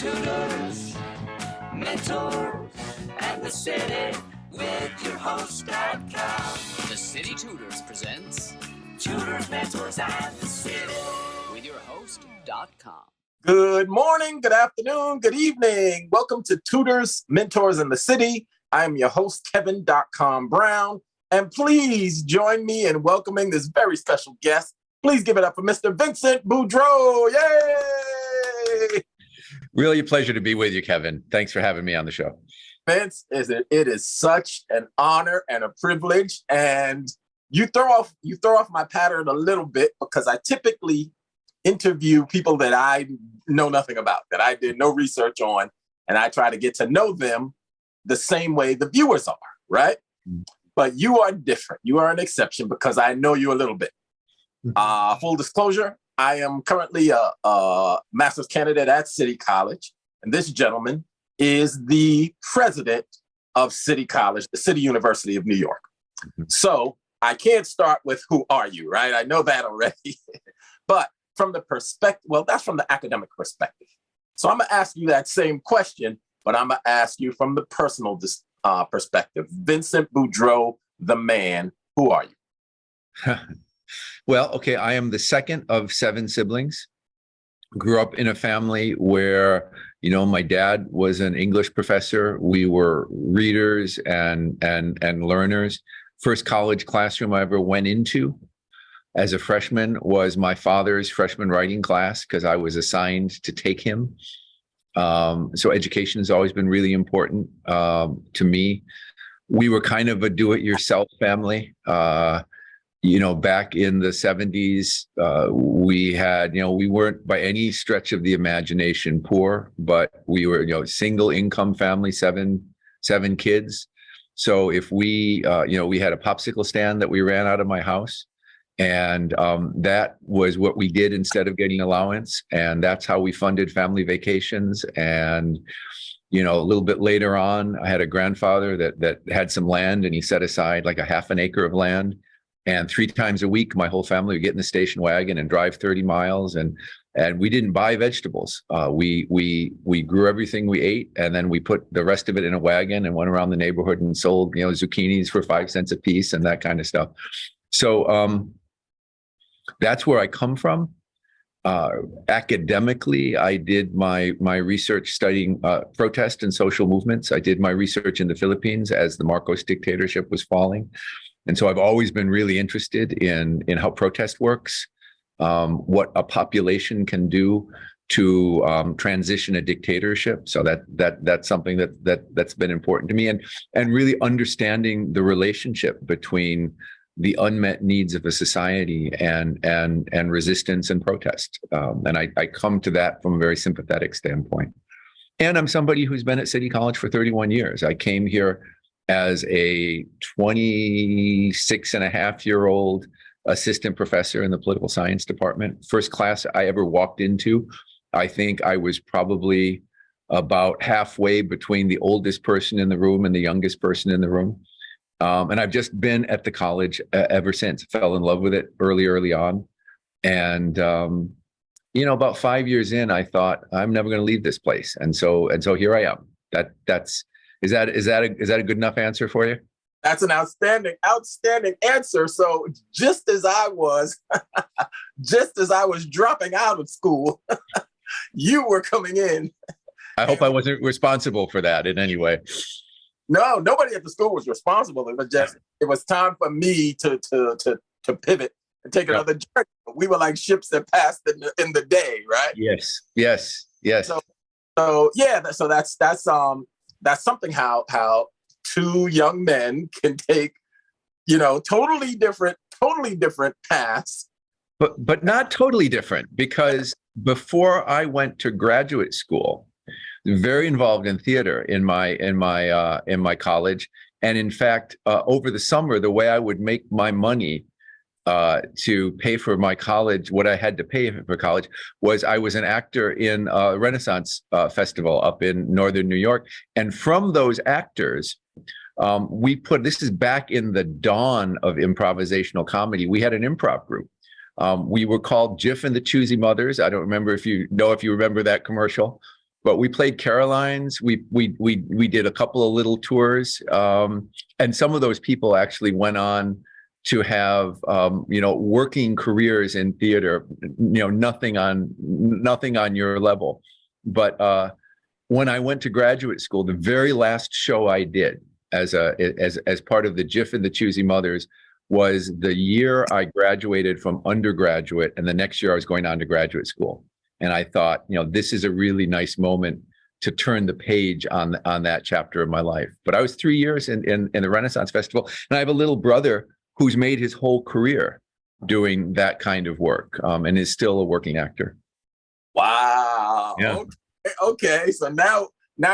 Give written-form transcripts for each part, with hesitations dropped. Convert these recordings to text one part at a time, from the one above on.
Tutors, mentors, and the city with your host.com. The City Tutors presents Tutors, mentors, and the city with your host.com. Good morning, good afternoon, good evening. Welcome to Tutors, Mentors, in the City. I am your host, Kevin.com Brown. And please join me in welcoming this very special guest. Please give it up for Mr. Vincent Boudreau. Yay! Really a pleasure to be with you, Kevin. Thanks for having me on the show. Vince, it is such an honor and a privilege. And you throw off my pattern a little bit because I typically interview people that I know nothing about, that I did no research on, and I try to get to know them the same way the viewers are, right? Mm-hmm. But you are different. You are an exception because I know you a little bit. Full disclosure, I am currently a master's candidate at City College, and this gentleman is the president of City College, the City University of New York. Mm-hmm. So I can't start with who are you, right? I know that already. But from the perspective, well, that's from the academic perspective. So I'm going to ask you that same question, but I'm going to ask you from the personal perspective. Vincent Boudreau, the man, who are you? Well, okay, I am the second of 7 siblings. Grew up in a family where, my dad was an English professor. We were readers and learners. First college classroom I ever went into as a freshman was my father's freshman writing class because I was assigned to take him. So education has always been really important to me. We were kind of a do-it-yourself family. Back in the 70s, we had, we weren't by any stretch of the imagination poor, but we were, single income family, seven kids. So if we had a popsicle stand that we ran out of my house, and that was what we did instead of getting allowance. And that's how we funded family vacations. And, a little bit later on, I had a grandfather that had some land, and he set aside like a half an acre of land. And 3 times a week, my whole family would get in the station wagon and drive 30 miles. And we didn't buy vegetables. We grew everything we ate, and then we put the rest of it in a wagon and went around the neighborhood and sold, zucchinis for 5 cents a piece and that kind of stuff. So that's where I come from. Academically, I did my research studying protest and social movements. I did my research in the Philippines as the Marcos dictatorship was falling. And so I've always been really interested in how protest works, what a population can do to transition a dictatorship. So that's something that's been important to me, and really understanding the relationship between the unmet needs of a society and resistance and protest. And I come to that from a very sympathetic standpoint. And I'm somebody who's been at City College for 31 years. I came here as a 26-and-a-half-year-old assistant professor in the political science department. First class I ever walked into, I think I was probably about halfway between the oldest person in the room and the youngest person in the room. And I've just been at the college ever since. Fell in love with it early on. And, about 5 years in, I thought, I'm never going to leave this place. And so here I am. Is that a good enough answer for you? That's an outstanding answer. So just as I was dropping out of school, you were coming in. I hope I wasn't responsible for that in any way. No, nobody at the school was responsible. It was time for me to pivot and take another journey. We were like ships that passed in the day, right? Yes. So that's something how 2 young men can take, totally different paths. But not totally different, because before I went to graduate school, very involved in theater in my college. And in fact, over the summer, the way I would make my money to pay for my college, what I had to pay for college, was I was an actor in a Renaissance festival up in northern New York. And from those actors, this is back in the dawn of improvisational comedy. We had an improv group. We were called Jif and the Choosy Mothers. I don't remember if you remember that commercial. but we played Carolines. We did a couple of little tours, and some of those people actually went on to have working careers in theater. Nothing on your level. But when I went to graduate school, the very last show I did as part of the Jiff and the Choosy Mothers was the year I graduated from undergraduate, and the next year I was going on to graduate school. And I thought, this is a really nice moment to turn the page on that chapter of my life. But I was 3 years in the Renaissance Festival, and I have a little brother who's made his whole career doing that kind of work, and is still a working actor. Wow. Yeah. Okay. So now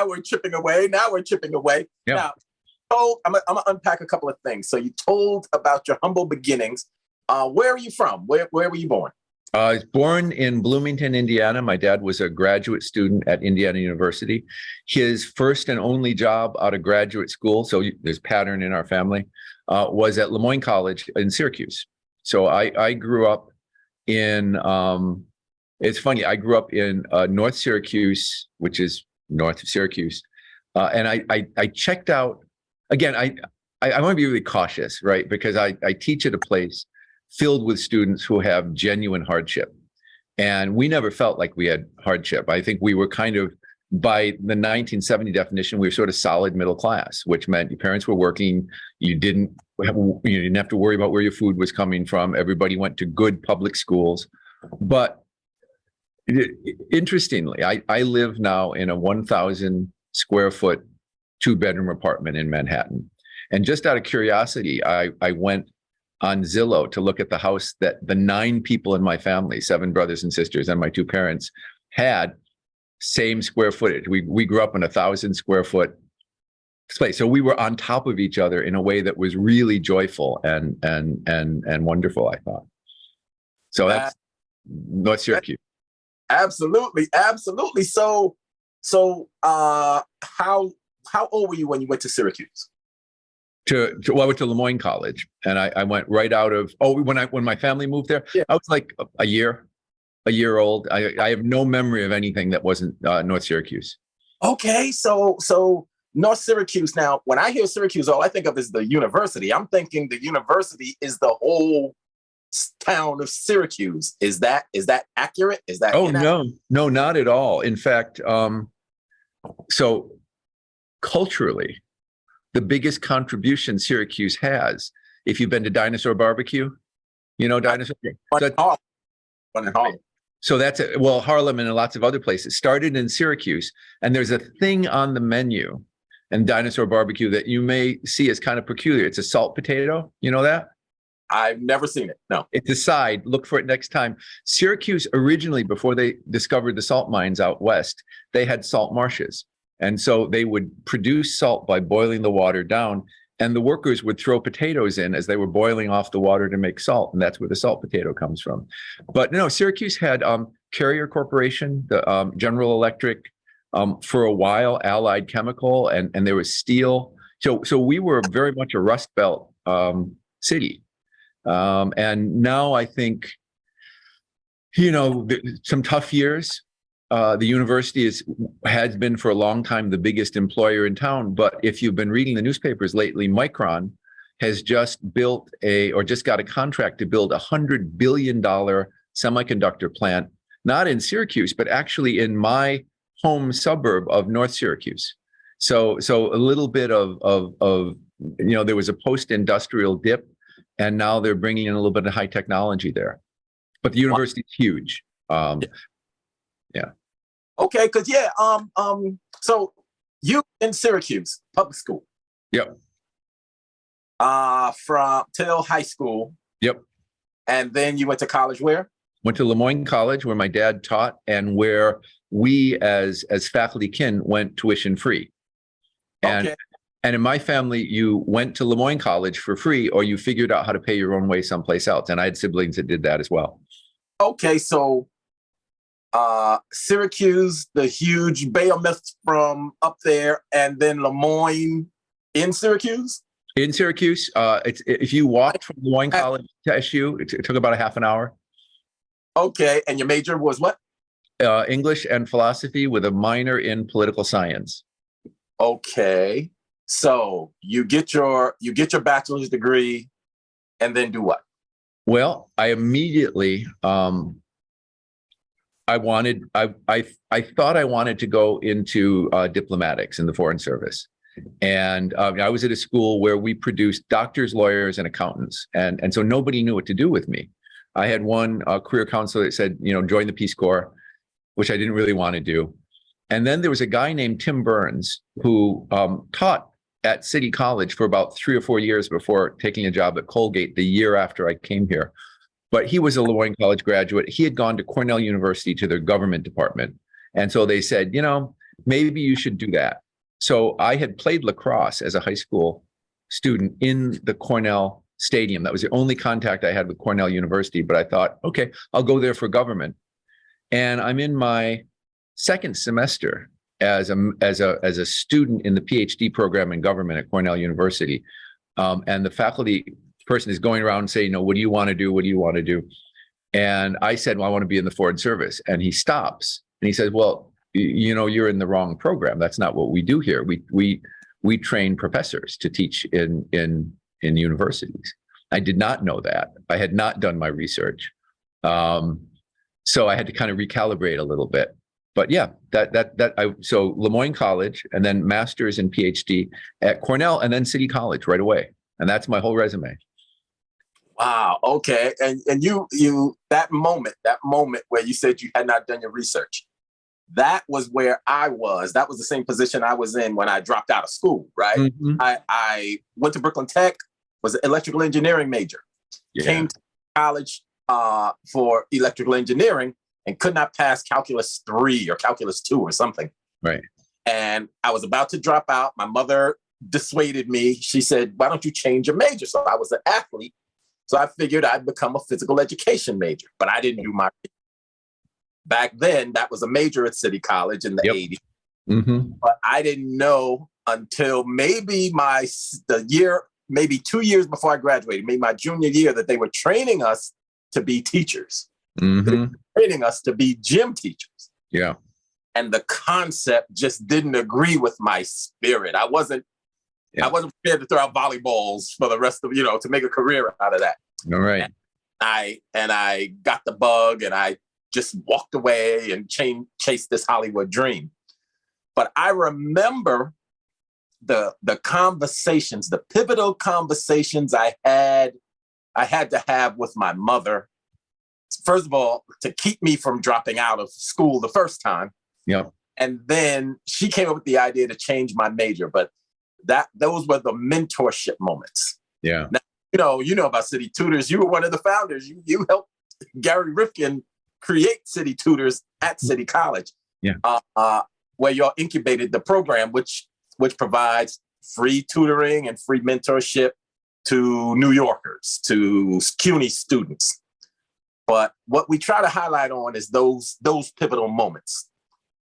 we're chipping away. Yeah. Now, I'm gonna unpack a couple of things. So you told about your humble beginnings. Where are you from? Where were you born? I was born in Bloomington, Indiana. My dad was a graduate student at Indiana University. His first and only job out of graduate school, so there's pattern in our family, was at Le Moyne College in Syracuse. So I grew up in, it's funny, I grew up in North Syracuse, which is north of Syracuse. And I checked out, again, I want to be really cautious, right? Because I teach at a place filled with students who have genuine hardship. And we never felt like we had hardship. I think we were kind of, by the 1970 definition, we were sort of solid middle class, which meant your parents were working. You didn't have to worry about where your food was coming from. Everybody went to good public schools. But interestingly, I live now in a 1,000 square foot, 2-bedroom apartment in Manhattan. And just out of curiosity, I went on Zillow to look at the house that the 9 people in my family, 7 brothers and sisters and my 2 parents, had same square footage. We grew up in a 1,000 square foot place. So we were on top of each other in a way that was really joyful and wonderful, I thought. So that's North Syracuse. Absolutely. So how old were you when you went to Syracuse? Well, I went to Le Moyne College, and I went right out of, when my family moved there, yeah. I was like a year old. I have no memory of anything that wasn't North Syracuse. Okay, so North Syracuse. Now, when I hear Syracuse, all I think of is the university. I'm thinking the university is the whole town of Syracuse. Is that accurate? Is that inaccurate? No, not at all. In fact, so culturally, the biggest contribution Syracuse has, if you've been to Dinosaur Barbecue, Dinosaur. So that's Harlem and lots of other places started in Syracuse, and there's a thing on the menu and Dinosaur Barbecue that you may see as kind of peculiar. It's a salt potato. You know that? I've never seen it. No. It's a side. Look for it next time. Syracuse originally, before they discovered the salt mines out west, they had salt marshes. And so they would produce salt by boiling the water down, and the workers would throw potatoes in as they were boiling off the water to make salt. And that's where the salt potato comes from. But no, Syracuse had Carrier Corporation, the General Electric, for a while, Allied Chemical, and there was steel. So we were very much a Rust Belt city. And now I think, some tough years. The university has been for a long time the biggest employer in town. But if you've been reading the newspapers lately, Micron has just got a contract to build $100 billion semiconductor plant, not in Syracuse, but actually in my home suburb of North Syracuse. So a little bit of there was a post-industrial dip, and now they're bringing in a little bit of high technology there. But the university is huge. Yeah. Okay, because so you in Syracuse public school. Yep. From till high school. Yep. And then you went to college where? Went to Le Moyne College, where my dad taught, and where we as faculty kin went tuition free. And in my family, you went to Le Moyne College for free, or you figured out how to pay your own way someplace else. And I had siblings that did that as well. Okay, so Syracuse, the huge behemoth from up there, and then Le Moyne in Syracuse? In Syracuse, if you walked from Le Moyne College to SU, it took about a half an hour. Okay, and your major was what? English and philosophy with a minor in political science. Okay. So you get your bachelor's degree and then do what? Well, I immediately I thought I wanted to go into diplomatics in the Foreign Service. And I was at a school where we produced doctors, lawyers, and accountants. And so nobody knew what to do with me. I had one career counselor that said, join the Peace Corps, which I didn't really want to do. And then there was a guy named Tim Burns who taught at City College for about 3 or 4 years before taking a job at Colgate the year after I came here. But he was a Lemoyne College graduate. He had gone to Cornell University to their government department. And so they said, maybe you should do that. So I had played lacrosse as a high school student in the Cornell Stadium. That was the only contact I had with Cornell University. But I thought, okay, I'll go there for government. And I'm in my second semester as a student in the PhD program in government at Cornell University. And the faculty person is going around saying, what do you want to do? What do you want to do? And I said, well, I want to be in the Foreign Service. And he stops and he says, well, you're in the wrong program. That's not what we do here. We train professors to teach in universities. I did not know that. I had not done my research. So I had to kind of recalibrate a little bit. But yeah, so Lemoyne College and then master's and PhD at Cornell and then City College right away. And that's my whole resume. Wow. Okay. And you that moment where you said you had not done your research, that was where I was. That was the same position I was in when I dropped out of school, right? Mm-hmm. I went to Brooklyn Tech, was an electrical engineering major, came to college for electrical engineering and could not pass Calculus 3 or Calculus 2 or something. Right. And I was about to drop out. My mother dissuaded me. She said, why don't you change your major? So I was an athlete. So I figured I'd become a physical education major, but I didn't do my. Back then, that was a major at City College in the 80s. Mm-hmm. But I didn't know until maybe 2 years before I graduated, maybe my junior year, that they were training us to be teachers. Mm-hmm. They were training us to be gym teachers. Yeah. And the concept just didn't agree with my spirit. I wasn't prepared to throw out volleyballs for the rest of, to make a career out of that. All right. And I got the bug and I just walked away and chased this Hollywood dream. But I remember the conversations, the pivotal conversations I had to have with my mother. First of all, to keep me from dropping out of school the first time. Yeah. And then she came up with the idea to change my major. But those were the mentorship moments. Yeah. Now, you know about City Tutors. You were one of the founders. You helped Gary Rifkin create City Tutors at City College. Yeah. Where y'all incubated the program, which provides free tutoring and free mentorship to New Yorkers, to CUNY students. But what we try to highlight on is those pivotal moments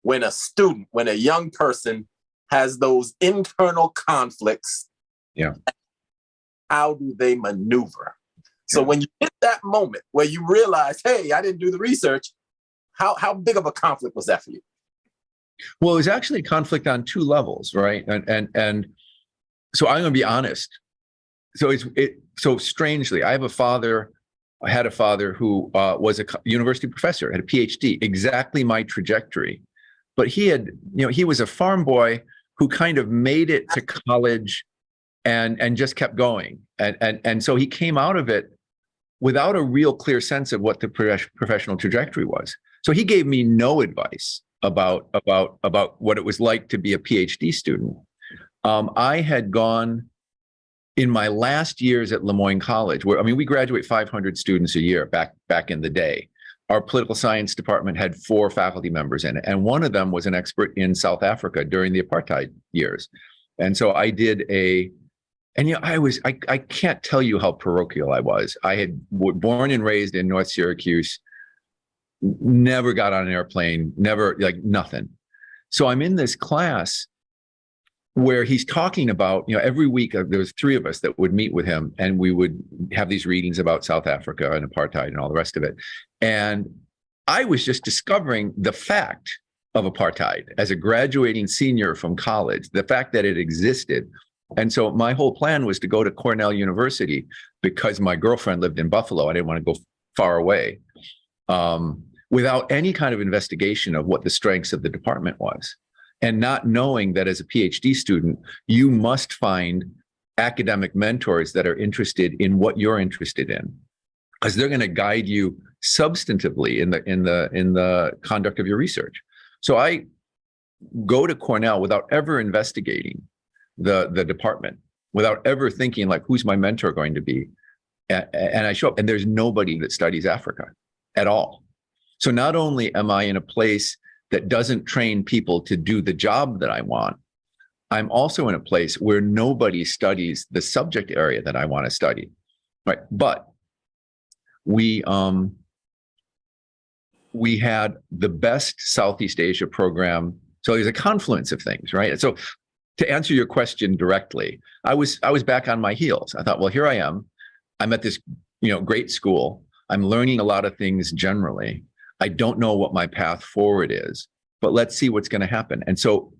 when a young person has those internal conflicts. Yeah. How do they maneuver? So when you hit that moment where you realize, hey, I didn't do the research, how big of a conflict was that for you? Well, it was actually a conflict on two levels, right? And so I'm going to be honest. So strangely, I had a father who was a university professor, had a PhD, exactly my trajectory. But he was a farm boy who kind of made it to college and just kept going. And so he came out of it without a real clear sense of what the professional trajectory was. So he gave me no advice about what it was like to be a PhD student. I had gone in my last years at Lemoyne College, where, we graduate 500 students a year back in the day. Our political science department had 4 faculty members in it, and one of them was an expert in South Africa during the apartheid years. And so I did I can't tell you how parochial I was. I had born and raised in North Syracuse, never got on an airplane, never, nothing. So I'm in this class where he's talking about, every week there was 3 of us that would meet with him, and we would have these readings about South Africa and apartheid and all the rest of it. And I was just discovering the fact of apartheid as a graduating senior from college, the fact that it existed. And so my whole plan was to go to Cornell University because my girlfriend lived in Buffalo. I didn't want to go far away, without any kind of investigation of what the strengths of the department was. And not knowing that as a PhD student, you must find academic mentors that are interested in what you're interested in, because they're going to guide you substantively in the conduct of your research. So I go to Cornell without ever investigating the department, without ever thinking like, who's my mentor going to be? And I show up and there's nobody that studies Africa at all. So not only am I in a place that doesn't train people to do the job that I want, I'm also in a place where nobody studies the subject area that I want to study, right? But we had the best Southeast Asia program. So there's a confluence of things, right? So to answer your question directly, I was back on my heels. I thought, well, here I am. I'm at this, great school. I'm learning a lot of things generally. I don't know what my path forward is, but let's see what's going to happen. And so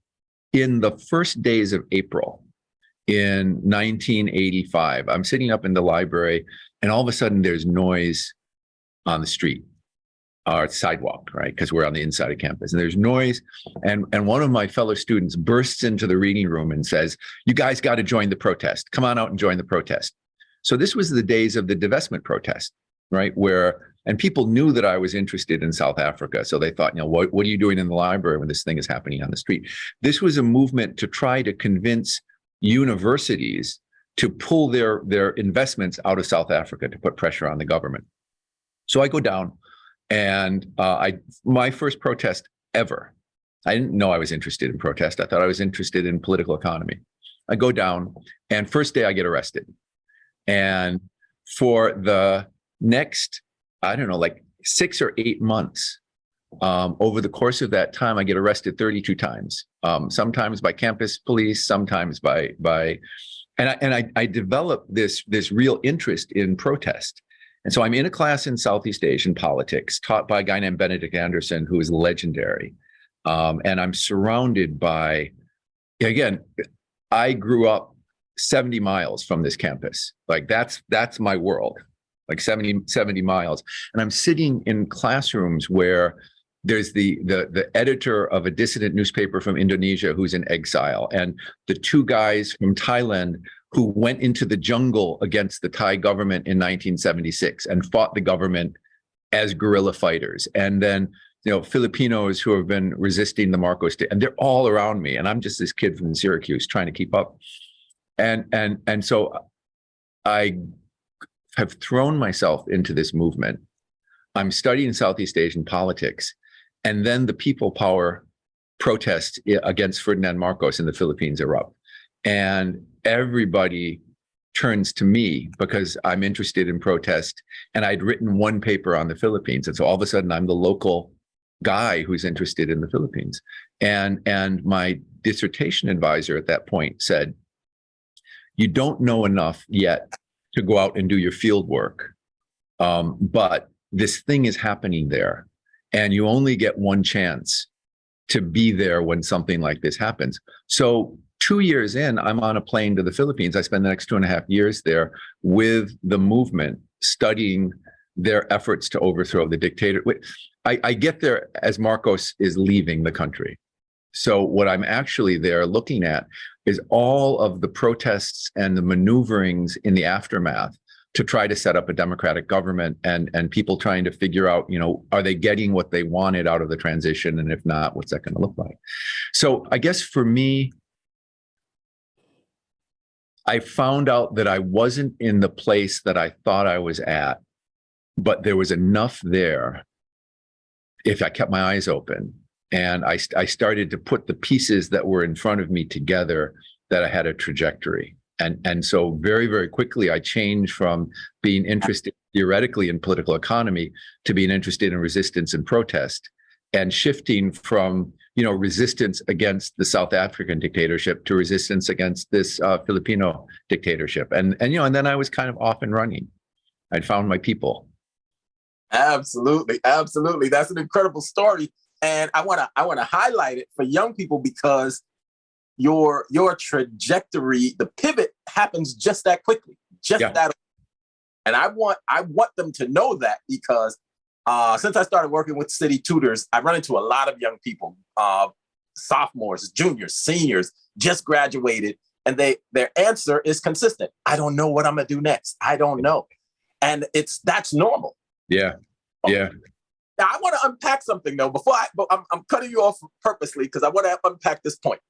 in the first days of April in 1985, I'm sitting up in the library and all of a sudden there's noise on the street or sidewalk, right? Because we're on the inside of campus and there's noise. And one of my fellow students bursts into the reading room and says, you guys got to join the protest. Come on out and join the protest. So this was the days of the divestment protest, right? And people knew that I was interested in South Africa. So they thought, what are you doing in the library when this thing is happening on the street? This was a movement to try to convince universities to pull their investments out of South Africa to put pressure on the government. So I go down and my first protest ever, I didn't know I was interested in protest. I thought I was interested in political economy. I go down and first day I get arrested. And for the next, I don't know, like 6 or 8 months, over the course of that time, I get arrested 32 times, sometimes by campus police, sometimes I developed this real interest in protest. And so I'm in a class in Southeast Asian politics taught by a guy named Benedict Anderson, who is legendary. And I'm surrounded by, again, I grew up 70 miles from this campus. Like that's my world, like 70 miles. And I'm sitting in classrooms where there's the editor of a dissident newspaper from Indonesia who's in exile, and the 2 guys from Thailand who went into the jungle against the Thai government in 1976 and fought the government as guerrilla fighters. And then, Filipinos who have been resisting the Marcos, and they're all around me. And I'm just this kid from Syracuse trying to keep up. And so I have thrown myself into this movement. I'm studying Southeast Asian politics. And then the people power protests against Ferdinand Marcos in the Philippines erupt. And everybody turns to me because I'm interested in protest. And I'd written one paper on the Philippines. And so all of a sudden I'm the local guy who's interested in the Philippines. And my dissertation advisor at that point said, you don't know enough yet to go out and do your field work. But this thing is happening there. And you only get one chance to be there when something like this happens. So 2 years in, I'm on a plane to the Philippines. I spend the next 2.5 years there with the movement, studying their efforts to overthrow the dictator. I get there as Marcos is leaving the country. So what I'm actually there looking at is all of the protests and the maneuverings in the aftermath to try to set up a democratic government, and people trying to figure out, are they getting what they wanted out of the transition? And if not, what's that going to look like? So I guess for me, I found out that I wasn't in the place that I thought I was at, but there was enough there if I kept my eyes open. And I started to put the pieces that were in front of me together, that I had a trajectory. And so very, very quickly, I changed from being interested theoretically in political economy to being interested in resistance and protest, and shifting from, resistance against the South African dictatorship to resistance against this Filipino dictatorship. And then I was kind of off and running. I'd found my people. Absolutely, absolutely. That's an incredible story, and I want to highlight it for young people because your trajectory, the pivot happens just that quickly, just Yeah. that. And I want them to know that because since I started working with city tutors, I run into a lot of young people, sophomores, juniors, seniors, just graduated, and their answer is consistent. I don't know what I'm gonna do next. I don't know, and that's normal. Yeah. Yeah. Now I want to unpack something though. But I'm cutting you off purposely because I want to unpack this point.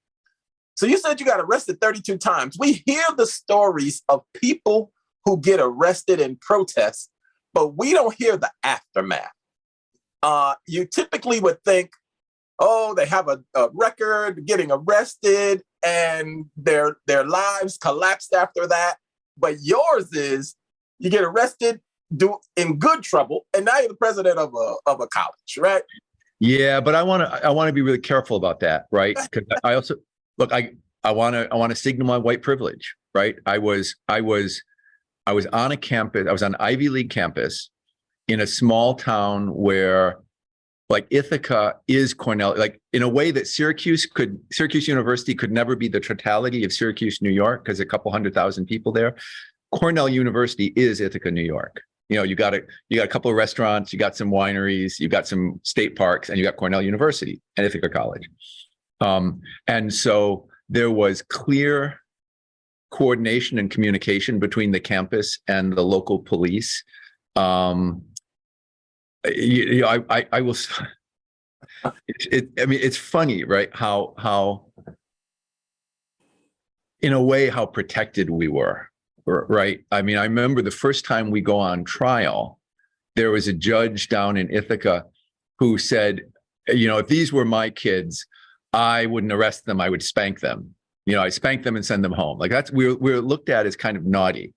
So you said you got arrested 32 times. We hear the stories of people who get arrested in protests, but we don't hear the aftermath. You typically would think, oh, they have a record getting arrested and their lives collapsed after that. But yours is you get arrested, in good trouble, and now you're the president of a college, right? Yeah, but I want to be really careful about that, right? Because I also look, I want to signal my white privilege, right? I was on a campus, I was on Ivy League campus in a small town where like Ithaca is Cornell, like in a way that Syracuse University could never be the totality of Syracuse, New York, because a couple 100,000 people there. Cornell University is Ithaca, New York. You know, you got a couple of restaurants, you got some wineries, you got some state parks, and you got Cornell University and Ithaca College. And so there was clear coordination and communication between the campus and the local police. I will. I mean, it's funny, right? How, in a way, how protected we were. Right. I mean, I remember the first time we go on trial, there was a judge down in Ithaca who said, you know, if these were my kids, I wouldn't arrest them. I would spank them. You know, I spank them and send them home. Like we're looked at as kind of naughty.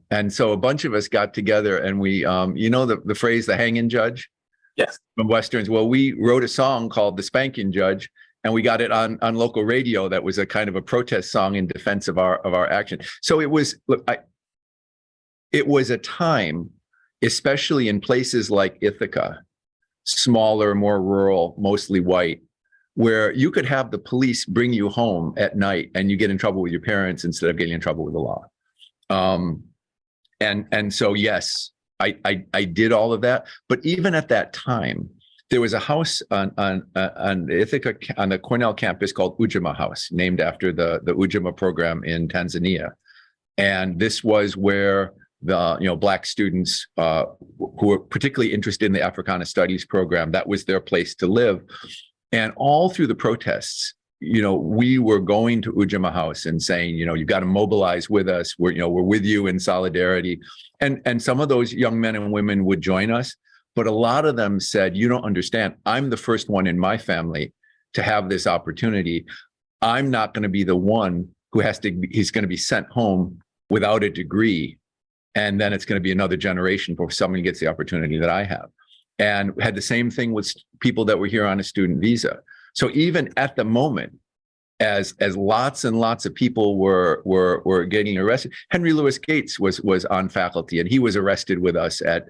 And so a bunch of us got together and we, you know, the phrase, the hanging judge. Yes. From Westerns. Well, we wrote a song called The Spanking Judge. And we got it on local radio. That was a kind of a protest song in defense of our action. So it was, look, it was a time, especially in places like Ithaca, smaller, more rural, mostly white, where you could have the police bring you home at night and you get in trouble with your parents instead of getting in trouble with the law. And so, yes, I did all of that. But even at that time, there was a house on Ithaca, on the Cornell campus called Ujima House, named after the Ujima program in Tanzania. And this was where the Black students who were particularly interested in the Africana Studies program, that was their place to live. And all through the protests, we were going to Ujima House and saying, you've got to mobilize with us. We're with you in solidarity. And some of those young men and women would join us. But a lot of them said, you don't understand. I'm the first one in my family to have this opportunity. I'm not going to be the one who he's going to be sent home without a degree. And then it's going to be another generation before somebody gets the opportunity that I have. And had the same thing with people that were here on a student visa. So even at the moment, as lots and lots of people were getting arrested, Henry Louis Gates was on faculty, and he was arrested with us at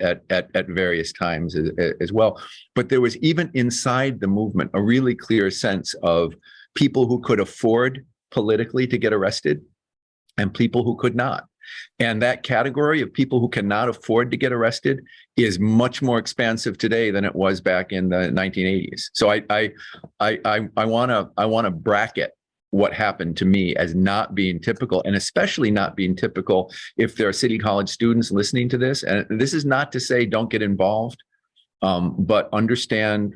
various times as well. But there was, even inside the movement, a really clear sense of people who could afford politically to get arrested and people who could not. And that category of people who cannot afford to get arrested is much more expansive today than it was back in the 1980s. So I want to bracket what happened to me as not being typical, and especially not being typical if there are City College students listening to this. And this is not to say don't get involved, but understand,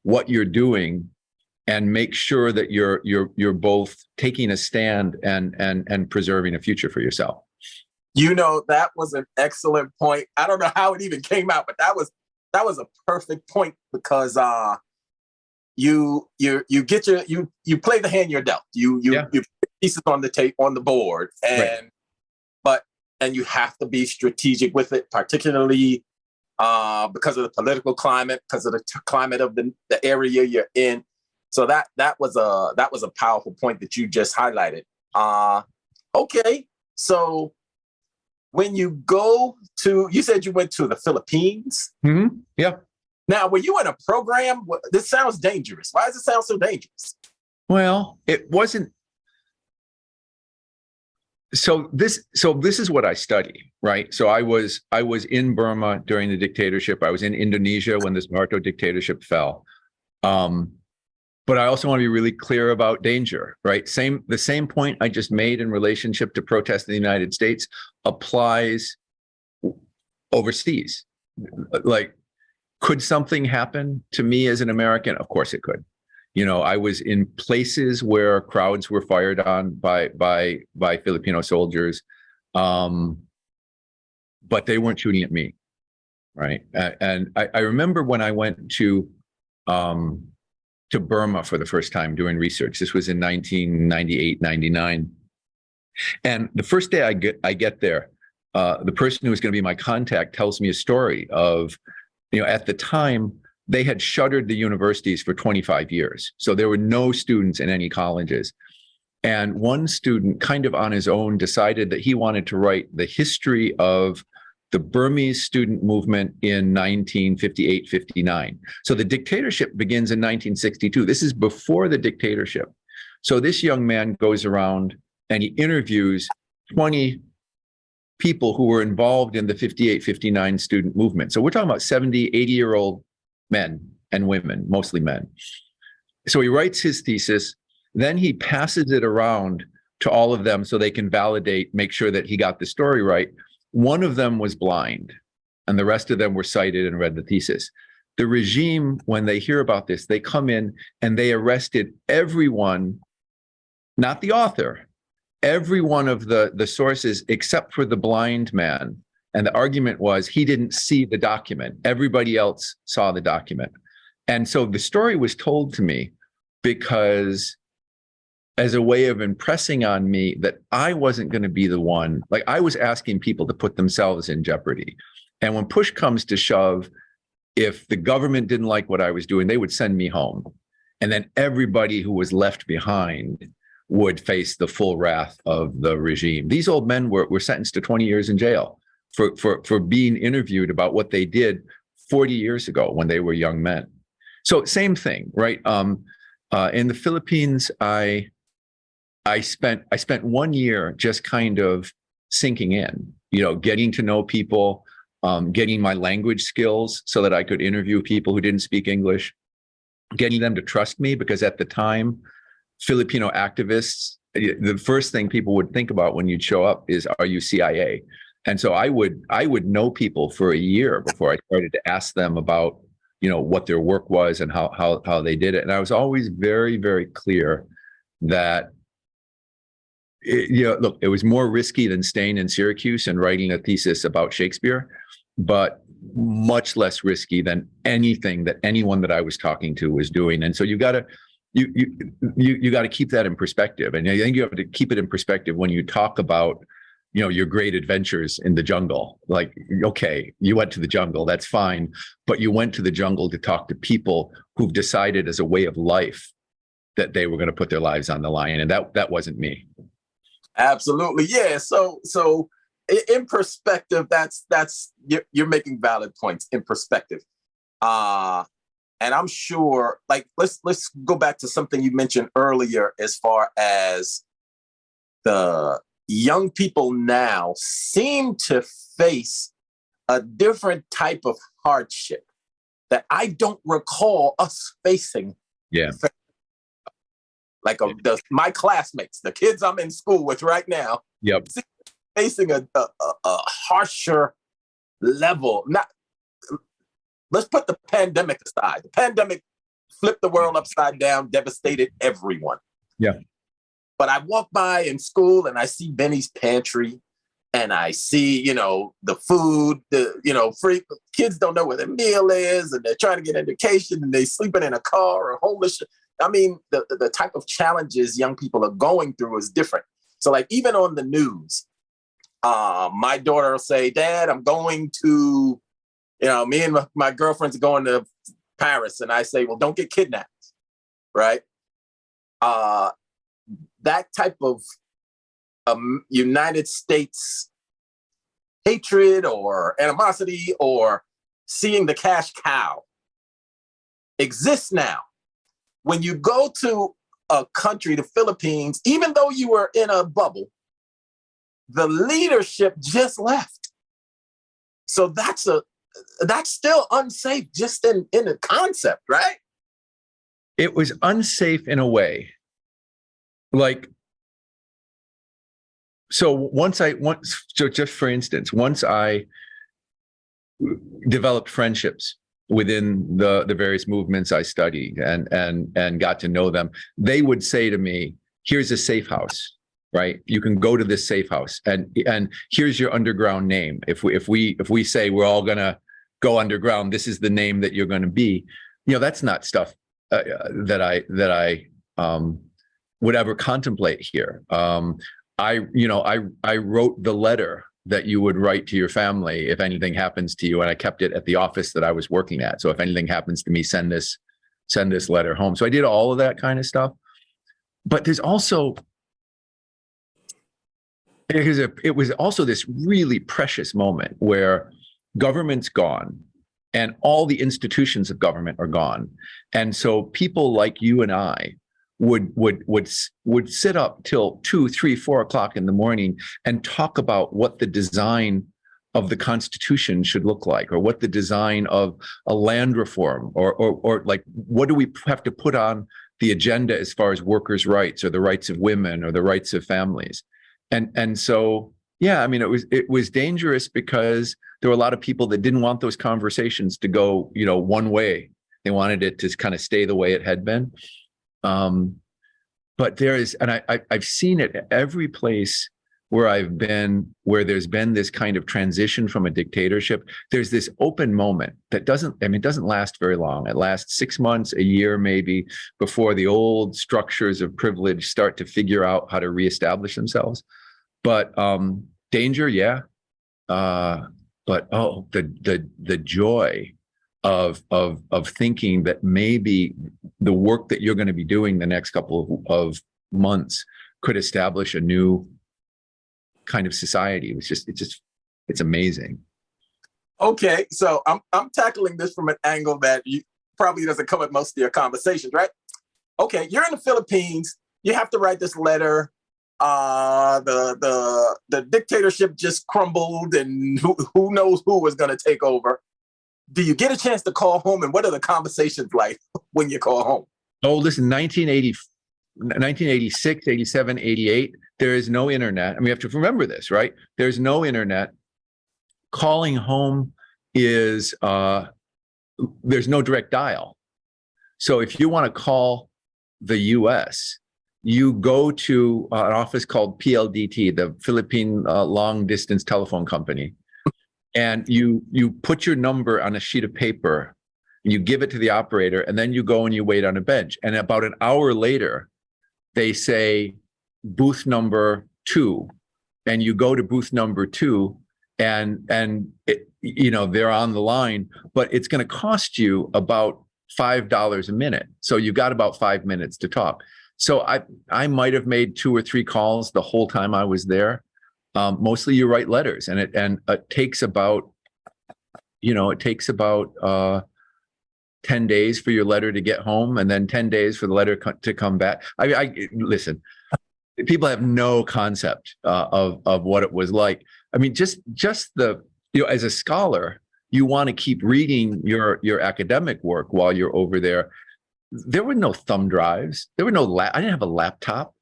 what you're doing, and make sure that you're both taking a stand and preserving a future for yourself. That was an excellent point. I don't know how it even came out, but that was a perfect point, because you play the hand you're dealt. You put pieces on the tape on the board, and right. and you have to be strategic with it, particularly because of the political climate, because of the climate of the area you're in. So that was a powerful point that you just highlighted. Okay, so when you go to, you said you went to the Philippines. Mm-hmm. Yeah. Now, were you in a program? This sounds dangerous. Why does it sound so dangerous? Well, it wasn't. So this is what I study, right? So I was in Burma during the dictatorship. I was in Indonesia when the Suharto dictatorship fell. But I also want to be really clear about danger, right? The same point I just made in relationship to protests in the United States applies overseas. Like, could something happen to me as an American? Of course it could. I was in places where crowds were fired on by Filipino soldiers, but they weren't shooting at me, right? And I remember when I went to Burma for the first time doing research. This was in 1998, 99. And the first day I get there, the person who was going to be my contact tells me a story of, at the time, they had shuttered the universities for 25 years. So there were no students in any colleges. And one student, kind of on his own, decided that he wanted to write the history of the Burmese student movement in 1958-59. So the dictatorship begins in 1962. This is before the dictatorship. So this young man goes around and he interviews 20 people who were involved in the 58-59 student movement. So we're talking about 70, 80-year-old men and women, mostly men. So he writes his thesis, then he passes it around to all of them so they can validate, make sure that he got the story right. One of them was blind, and the rest of them were sighted and read the thesis. The regime, when they hear about this, they come in and they arrested everyone, not the author, every one of the sources except for the blind man. And the argument was he didn't see the document. Everybody else saw the document. And so the story was told to me because as a way of impressing on me that I wasn't going to be the one, like I was asking people to put themselves in jeopardy. And when push comes to shove, if the government didn't like what I was doing, they would send me home. And then everybody who was left behind would face the full wrath of the regime. These old men were sentenced to 20 years in jail for being interviewed about what they did 40 years ago when they were young men. So same thing, right? In the Philippines, I spent 1 year just kind of sinking in, getting to know people, getting my language skills so that I could interview people who didn't speak English, getting them to trust me, because at the time, Filipino activists, the first thing people would think about when you'd show up is, are you CIA? And so I would know people for a year before I started to ask them about, what their work was and how they did it. And I was always very, very clear that, look, it was more risky than staying in Syracuse and writing a thesis about Shakespeare, but much less risky than anything that anyone that I was talking to was doing. And so you got to keep that in perspective. And I think you have to keep it in perspective when you talk about, your great adventures in the jungle. Like, okay, you went to the jungle, that's fine, but you went to the jungle to talk to people who've decided as a way of life that they were going to put their lives on the line. And that wasn't me. Absolutely. Yeah. So in perspective, that's you're making valid points in perspective. And I'm sure, like, let's go back to something you mentioned earlier as far as the young people now seem to face a different type of hardship that I don't recall us facing. Yeah. Like my classmates, the kids I'm in school with right now, yep, facing a harsher level. Let's put the pandemic aside. The pandemic flipped the world upside down, devastated everyone. Yeah. But I walk by in school and I see Benny's Pantry and I see, the food, free kids don't know where their meal is and they're trying to get education and they're sleeping in a car or homeless. I mean, the type of challenges young people are going through is different. So like even on the news, my daughter will say, Dad, I'm going to, me and my girlfriends are going to Paris. And I say, well, don't get kidnapped, right? That type of United States hatred or animosity or seeing the cash cow exists now. When you go to a country, the Philippines, even though you were in a bubble, the leadership just left. So that's still unsafe just in the concept, right? It was unsafe in a way. Like, so just for instance, once I developed friendships within the various movements I studied and got to know them, they would say to me, here's a safe house, right? You can go to this safe house and here's your underground name. If we say we're all gonna go underground, this is the name that you're gonna be. That's not stuff that I would ever contemplate here. I wrote the letter that you would write to your family if anything happens to you, and I kept it at the office that I was working at. So if anything happens to me, send this letter home. So I did all of that kind of stuff. But there's also, because it was also this really precious moment where government's gone and all the institutions of government are gone. And so people like you and I would sit up till 2, 3, 4 o'clock in the morning and talk about what the design of the Constitution should look like, or what the design of a land reform, or like, what do we have to put on the agenda as far as workers' rights, or the rights of women, or the rights of families. And so, yeah, I mean, it was dangerous because there were a lot of people that didn't want those conversations to go, one way. They wanted it to kind of stay the way it had been. But there is, and I've seen it at every place where I've been, where there's been this kind of transition from a dictatorship. There's this open moment that doesn't last very long. It lasts 6 months, a year, maybe, before the old structures of privilege start to figure out how to reestablish themselves. But danger, yeah. But the joy of thinking that maybe the work that you're going to be doing the next couple of months could establish a new kind of society. It's amazing. Okay, so I'm tackling this from an angle that you probably doesn't come at most of your conversations, right? Okay, you're in the Philippines. You have to write this letter. The dictatorship just crumbled, and who knows who was going to take over. Do you get a chance to call home, and what are the conversations like when you call home? Oh, listen, 1986, 87, 88, there is no internet. I mean, you have to remember this, right? There's no internet. Calling home is, there's no direct dial. So if you want to call the US, you go to an office called PLDT, the Philippine Long Distance Telephone Company. And you put your number on a sheet of paper, and you give it to the operator, and then you go and you wait on a bench. And about an hour later, they say booth number 2, and you go to booth number 2, and it, they're on the line, but it's going to cost you about $5 a minute. So you've got about 5 minutes to talk. So I might have made 2 or 3 calls the whole time I was there. Mostly you write letters, and it takes about 10 days for your letter to get home, and then 10 days for the letter to come back. I listen, people have no concept of what it was like. I mean, just the, as a scholar, you want to keep reading your academic work while you're over there. There were no thumb drives. There were no I didn't have a laptop.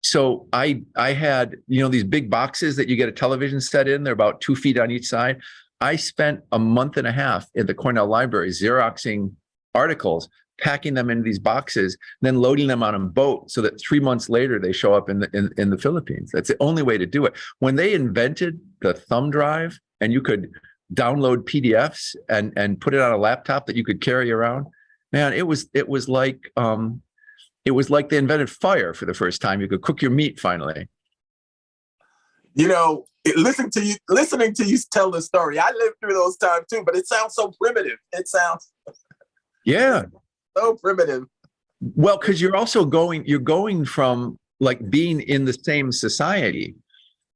So I had, these big boxes that you get a television set in. They're about 2 feet on each side. I spent a month and a half at the Cornell Library Xeroxing articles, packing them into these boxes, then loading them on a boat so that 3 months later they show up in the Philippines. That's the only way to do it. When they invented the thumb drive and you could download PDFs and put it on a laptop that you could carry around, man, it was like they invented fire for the first time. You could cook your meat finally. Listening to you tell the story, I lived through those times too, but it sounds so primitive. It sounds so primitive. Well, because you're going from like being in the same society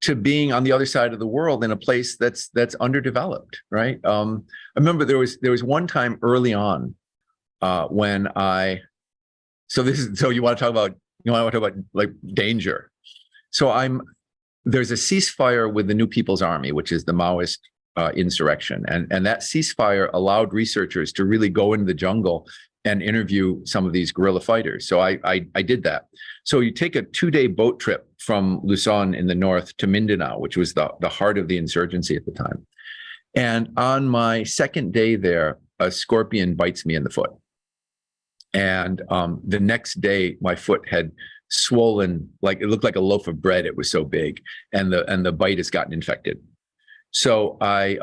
to being on the other side of the world in a place that's underdeveloped, right? I remember there was one time early on when so you want to talk about like danger. So there's a ceasefire with the New People's Army, which is the Maoist insurrection, and that ceasefire allowed researchers to really go into the jungle and interview some of these guerrilla fighters. So I did that. So you take a 2-day boat trip from Luzon in the north to Mindanao, which was the heart of the insurgency at the time. And on my second day there, a scorpion bites me in the foot. And the next day, my foot had swollen, like it looked like a loaf of bread. It was so big, and the bite has gotten infected. So I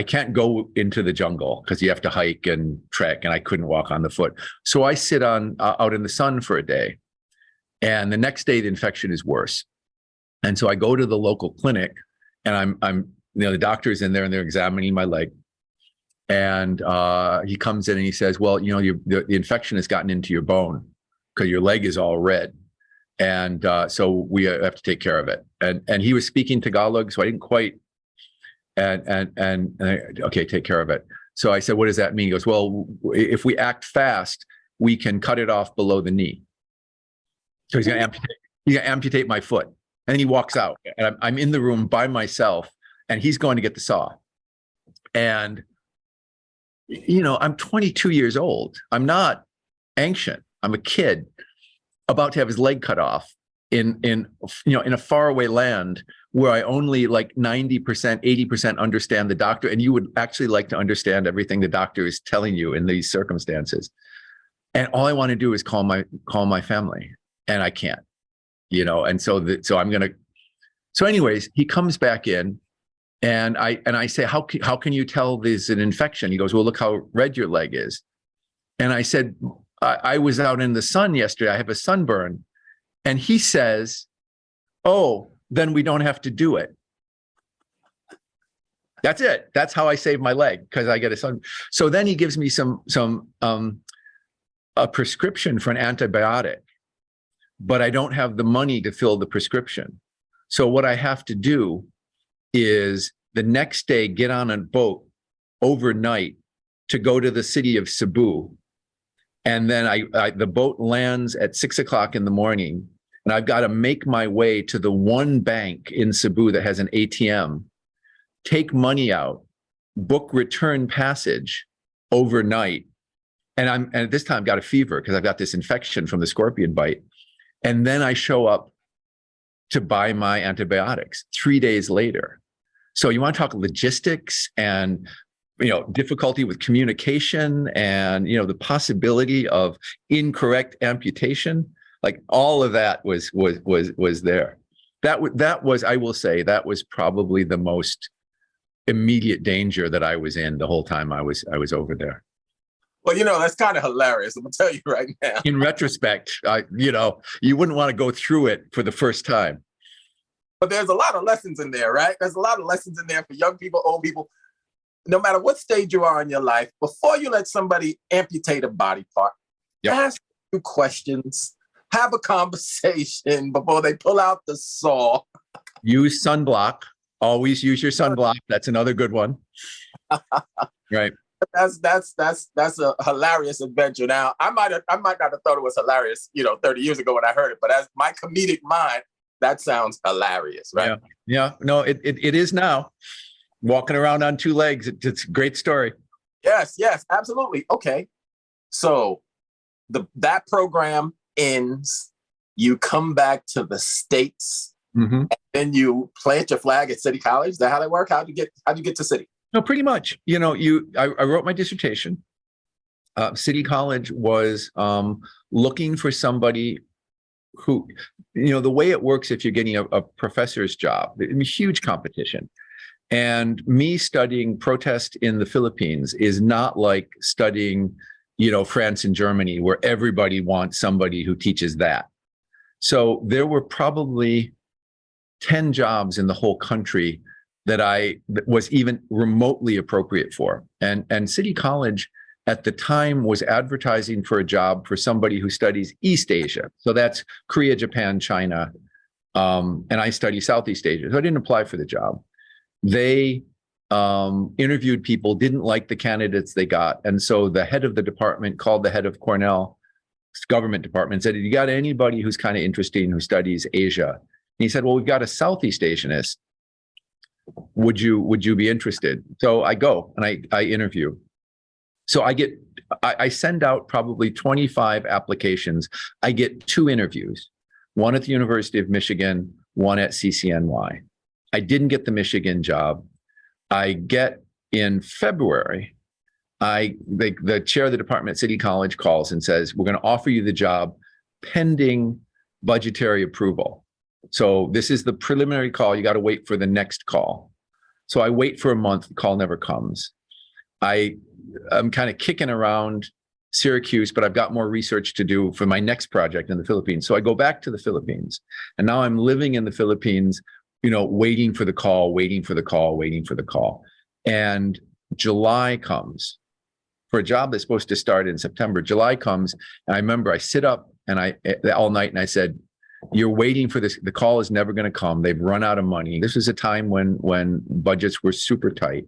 can't go into the jungle because you have to hike and trek, and I couldn't walk on the foot. So I sit out in the sun for a day, and the next day the infection is worse. And so I go to the local clinic, and I'm the doctor's in there and they're examining my leg. And he comes in and he says, well, the infection has gotten into your bone because your leg is all red. And so we have to take care of it. And he was speaking Tagalog, so I didn't quite, okay, take care of it. So I said, what does that mean? He goes, well, if we act fast, we can cut it off below the knee. So he's going to amputate my foot. And then he walks out, and I'm in the room by myself, and he's going to get the saw. And I'm 22 years old. I'm not ancient. I'm a kid about to have his leg cut off in a faraway land where I only like 90%, 80% understand the doctor. And you would actually like to understand everything the doctor is telling you in these circumstances. And all I want to do is call my family, and I can't, and so anyways, he comes back in. And I say, how can you tell there's an infection? He goes, well, look how red your leg is. And I said, I was out in the sun yesterday. I have a sunburn. And he says, oh, then we don't have to do it. That's it. That's how I save my leg, because I get a sun. So then he gives me a prescription for an antibiotic, but I don't have the money to fill the prescription. So what I have to do is the next day get on a boat overnight to go to the city of Cebu. And then the boat lands at 6:00 in the morning, and I've got to make my way to the one bank in Cebu that has an ATM, take money out, book return passage overnight. And at this time I've got a fever because I've got this infection from the scorpion bite. And then I show up to buy my antibiotics 3 days later. So you want to talk logistics and, difficulty with communication and, the possibility of incorrect amputation, like all of that was there. That was, I will say, that was probably the most immediate danger that I was in the whole time I was over there. Well, that's kind of hilarious. I'm gonna tell you right now. In retrospect, you wouldn't want to go through it for the first time. But there's a lot of lessons in there, right? There's a lot of lessons in there for young people, old people. No matter what stage you are in your life, before you let somebody amputate a body part, ask a few questions, have a conversation before they pull out the saw. Use sunblock. Always use your sunblock. That's another good one. Right. That's a hilarious adventure. Now, I might not have thought it was hilarious, 30 years ago when I heard it, but as my comedic mind, that sounds hilarious, right? Yeah. No, it is now. Walking around on two legs, it's a great story. Yes, absolutely. Okay. So that program ends, you come back to the States, and then you plant your flag at City College. Is that how that work? How'd you get to City? No, pretty much. I wrote my dissertation. City College was looking for somebody who, the way it works if you're getting a professor's job, huge competition. And me studying protest in the Philippines is not like studying, France and Germany, where everybody wants somebody who teaches that. So there were probably 10 jobs in the whole country that was even remotely appropriate for. And City College at the time was advertising for a job for somebody who studies East Asia. So that's Korea, Japan, China. And I study Southeast Asia. So I didn't apply for the job. They interviewed people, didn't like the candidates they got. And so the head of the department called the head of Cornell's government department and said, "You got anybody who's kind of interesting who studies Asia?" And he said, "Well, we've got a Southeast Asianist. Would you be interested?" So I go and I interview. So I send out probably 25 applications. I get 2 interviews, one at the University of Michigan, one at CCNY. I didn't get the Michigan job. I get in February, the chair of the department at City College calls and says, "We're going to offer you the job pending budgetary approval. So this is the preliminary call. You got to wait for the next call." So I wait for a month. The call never comes. I'm kind of kicking around Syracuse, but I've got more research to do for my next project in the Philippines. So I go back to the Philippines, and now I'm living in the Philippines, waiting for the call, waiting for the call, waiting for the call. And July comes for a job that's supposed to start in September. July comes, and I remember I sit up and all night and I said, "You're waiting for this. The call is never going to come. They've run out of money." This was a time when budgets were super tight.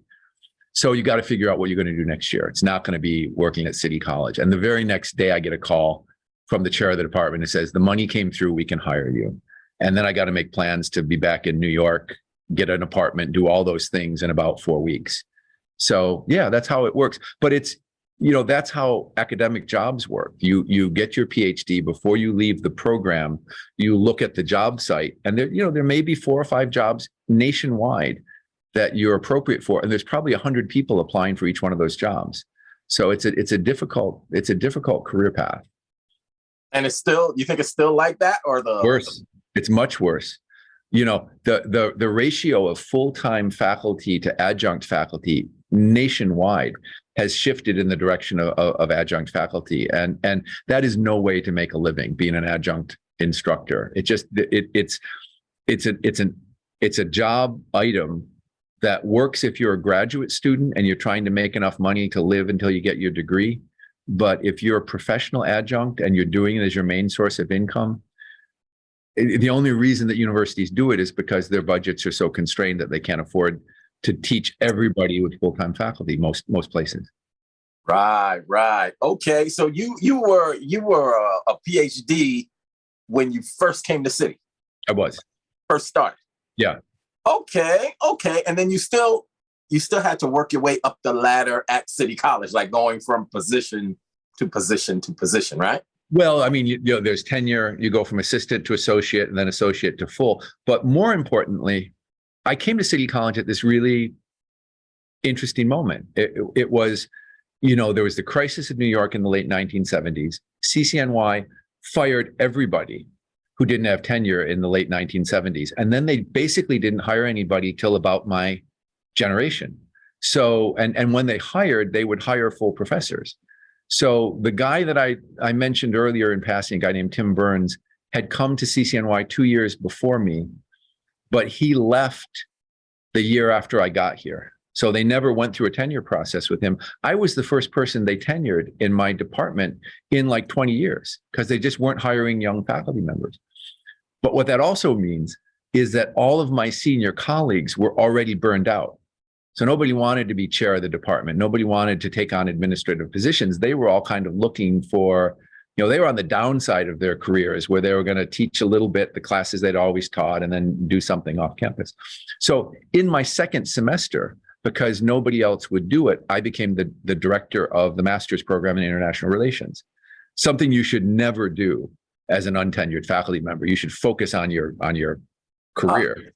So you got to figure out what you're going to do next year. It's not going to be working at City College. And the very next day I get a call from the chair of the department that says, "The money came through, we can hire you." And then I got to make plans to be back in New York, get an apartment, do all those things in about 4 weeks. So yeah, that's how it works. But it's, that's how academic jobs work. You get your PhD before you leave the program. You look at the job site, and there may be 4 or 5 jobs nationwide that you're appropriate for, and there's probably 100 people applying for each one of those jobs. So it's a difficult career path. And you think it's still like that, or worse? It's much worse. The ratio of full-time faculty to adjunct faculty nationwide has shifted in the direction of adjunct faculty, and that is no way to make a living being an adjunct instructor. It's a job item that works if you're a graduate student and you're trying to make enough money to live until you get your degree. But if you're a professional adjunct and you're doing it as your main source of income, the only reason that universities do it is because their budgets are so constrained that they can't afford to teach everybody with full-time faculty, most places. Right. Okay. So you were a PhD when you first came to City. I was. First started. Yeah. Okay. And then you still had to work your way up the ladder at City College, like going from position to position to position, right? Well, I mean, there's tenure. You go from assistant to associate, and then associate to full. But more importantly, I came to City College at this really interesting moment. It was, there was the crisis in New York in the late 1970s. CCNY fired everybody who didn't have tenure in the late 1970s. And then they basically didn't hire anybody till about my generation. So, and when they hired, they would hire full professors. So the guy that I mentioned earlier in passing, a guy named Tim Burns, had come to CCNY 2 years before me, but he left the year after I got here. So they never went through a tenure process with him. I was the first person they tenured in my department in like 20 years because they just weren't hiring young faculty members. But what that also means is that all of my senior colleagues were already burned out. So nobody wanted to be chair of the department. Nobody wanted to take on administrative positions. They were all kind of looking for, they were on the downside of their careers where they were going to teach a little bit the classes they'd always taught and then do something off campus. So in my second semester, because nobody else would do it, I became the director of the master's program in international relations, something you should never do as an untenured faculty member. You should focus on your career.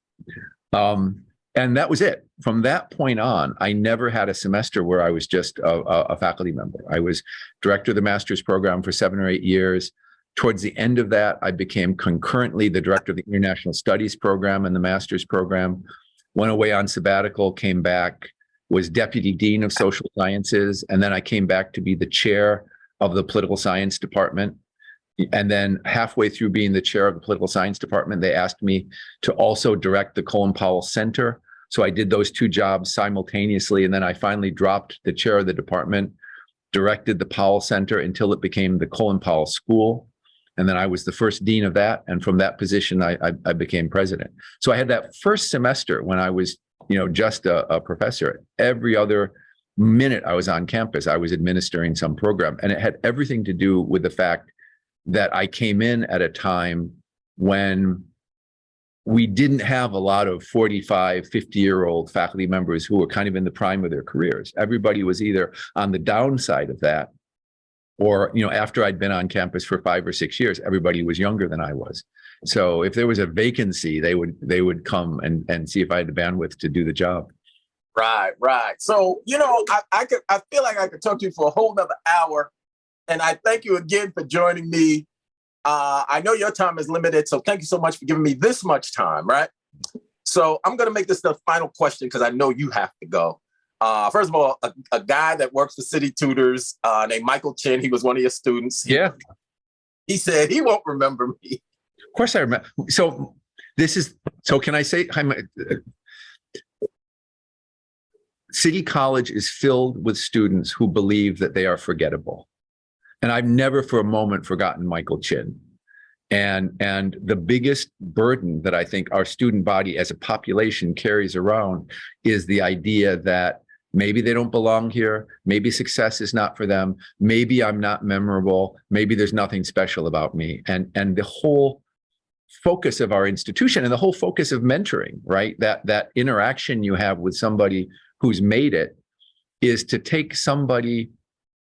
And that was it. From that point on, I never had a semester where I was just a faculty member. I was director of the master's program for 7 or 8 years. Towards the end of that, I became concurrently the director of the international studies program and the master's program. Went away on sabbatical, came back, was deputy dean of social sciences. And then I came back to be the chair of the political science department. And then halfway through being the chair of the political science department, they asked me to also direct the Colin Powell Center. So I did those 2 jobs simultaneously. And then I finally dropped the chair of the department directed the Powell Center until it became the Colin Powell School. And then I was the first dean of that. And from that position, I became president. So I had that first semester when I was, just a professor. Every other minute I was on campus, I was administering some program. And it had everything to do with the fact that I came in at a time when we didn't have a lot of 45, 50-year-old faculty members who were kind of in the prime of their careers. Everybody was either on the downside of that, or, after I'd been on campus for 5 or 6 years, everybody was younger than I was. So if there was a vacancy, they would come and see if I had the bandwidth to do the job. Right. So, I feel like I could talk to you for a whole nother hour. And I thank you again for joining me. I know your time is limited, so thank you so much for giving me this much time, right? So I'm going to make this the final question because I know you have to go. First of all, a guy that works for City Tutors named Michael Chin, he was one of your students. He said he won't remember me. Of course I remember. So can I say, City College is filled with students who believe that they are forgettable. And I've never for a moment forgotten Michael Chin. And the biggest burden that I think our student body as a population carries around is the idea that maybe they don't belong here. Maybe success is not for them. Maybe I'm not memorable. Maybe there's nothing special about me. And the whole focus of our institution and the whole focus of mentoring, right? That interaction you have with somebody who's made it is to take somebody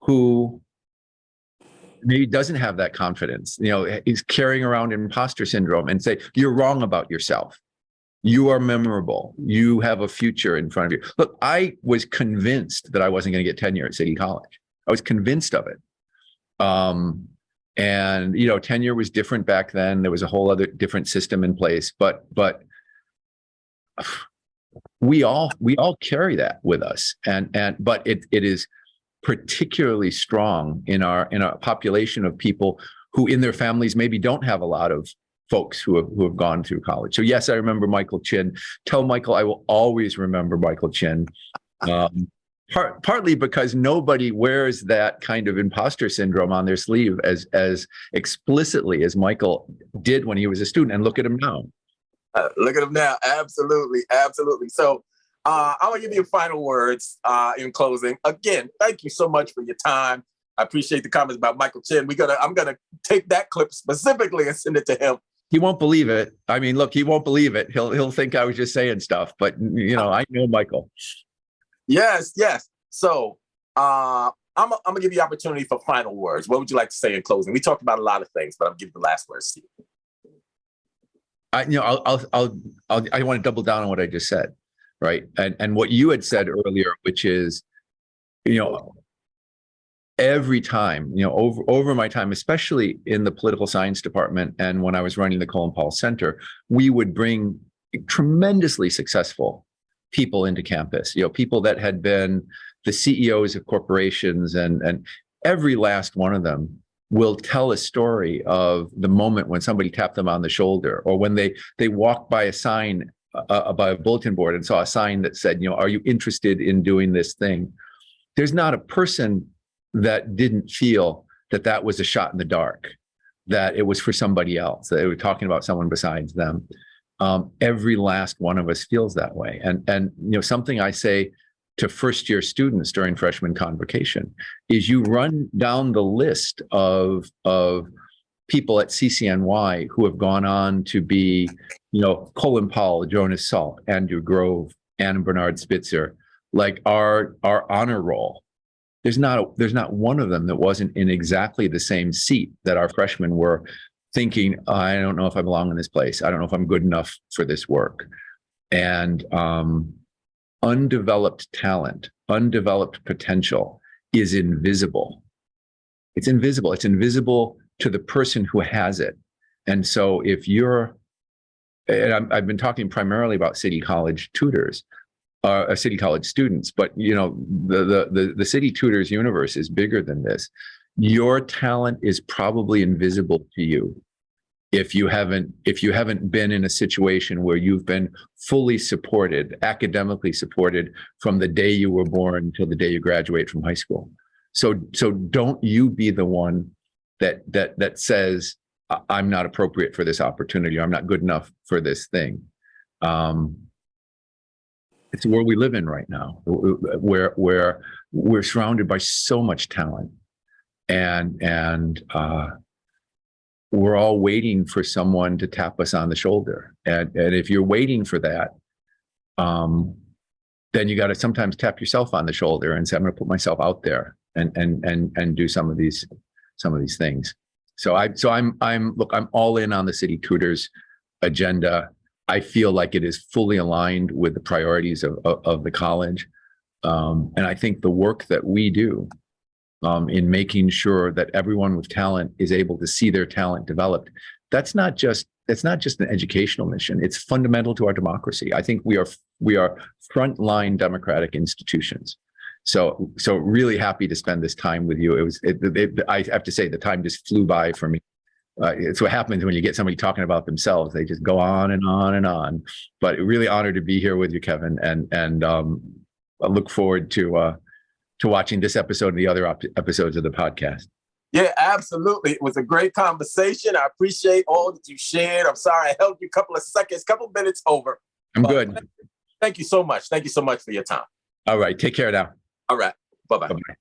who maybe doesn't have that confidence, is carrying around imposter syndrome and say, you're wrong about yourself. You are memorable. You have a future in front of you. Look, I was convinced that I wasn't going to get tenure at City College. I was convinced of it. And tenure was different back then. There was a whole other different system in place, but we all carry that with us. But it is particularly strong in our population of people who in their families maybe don't have a lot of folks who have gone through college. So yes, I remember Michael Chin. Tell Michael I will always remember Michael Chin. Partly because nobody wears that kind of imposter syndrome on their sleeve as explicitly as Michael did when he was a student. And look at him now. Look at him now. Absolutely. So I'm going to give you final words in closing. Again, thank you so much for your time. I appreciate the comments about Michael Chin. I'm going to take that clip specifically and send it to him. He won't believe it. I mean, look, he won't believe it. He'll think I was just saying stuff, but I know Michael. Yes. So I'm gonna give you the opportunity for final words. What would you like to say in closing? We talked about a lot of things, but I'm giving the last words to you. I want to double down on what I just said, right? And what you had said earlier, which is, every time, over my time, especially in the political science department and when I was running the Colin Powell Center, we would bring tremendously successful people into campus, people that had been the CEOs of corporations, and every last one of them will tell a story of the moment when somebody tapped them on the shoulder, or when they walked by a sign, by a bulletin board and saw a sign that said, are you interested in doing this thing? There's not a person that didn't feel that was a shot in the dark, that it was for somebody else, that they were talking about someone besides them. Every last one of us feels that way. And something I say to first year students during freshman convocation is you run down the list of people at CCNY who have gone on to be, Colin Powell, Jonas Salk, Andrew Grove, Anne Bernard Spitzer, like our honor roll. There's not one of them that wasn't in exactly the same seat that our freshmen were, thinking, I don't know if I belong in this place. I don't know if I'm good enough for this work. And undeveloped talent, undeveloped potential is invisible. It's invisible. It's invisible to the person who has it. And so if and I've been talking primarily about City College tutors, City College students, but the City Tutors universe is bigger than this. Your talent is probably invisible to you if you haven't been in a situation where you've been fully supported, academically supported from the day you were born till the day you graduate from high school. So don't you be the one that says, I'm not appropriate for this opportunity, or I'm not good enough for this thing. It's the world we live in right now, where we're surrounded by so much talent, and we're all waiting for someone to tap us on the shoulder. And if you're waiting for that, then you got to sometimes tap yourself on the shoulder and say, I'm going to put myself out there and do some of these things. So I'm all in on the City Tutors agenda. I feel like it is fully aligned with the priorities of the college. And I think the work that we do in making sure that everyone with talent is able to see their talent developed, that's not just an educational mission. It's fundamental to our democracy. I think we are frontline democratic institutions. So really happy to spend this time with you. I have to say, the time just flew by for me. It's what happens when you get somebody talking about themselves. They just go on and on and on. But really honored to be here with you, Kevin, and I look forward to watching this episode and the other episodes of the podcast. Yeah, absolutely. It was a great conversation. I appreciate all that you shared. I'm sorry I held you a couple of minutes over. I'm good. Thank you so much. Thank you so much for your time. All right. Take care now. All right. Bye-bye. Bye-bye.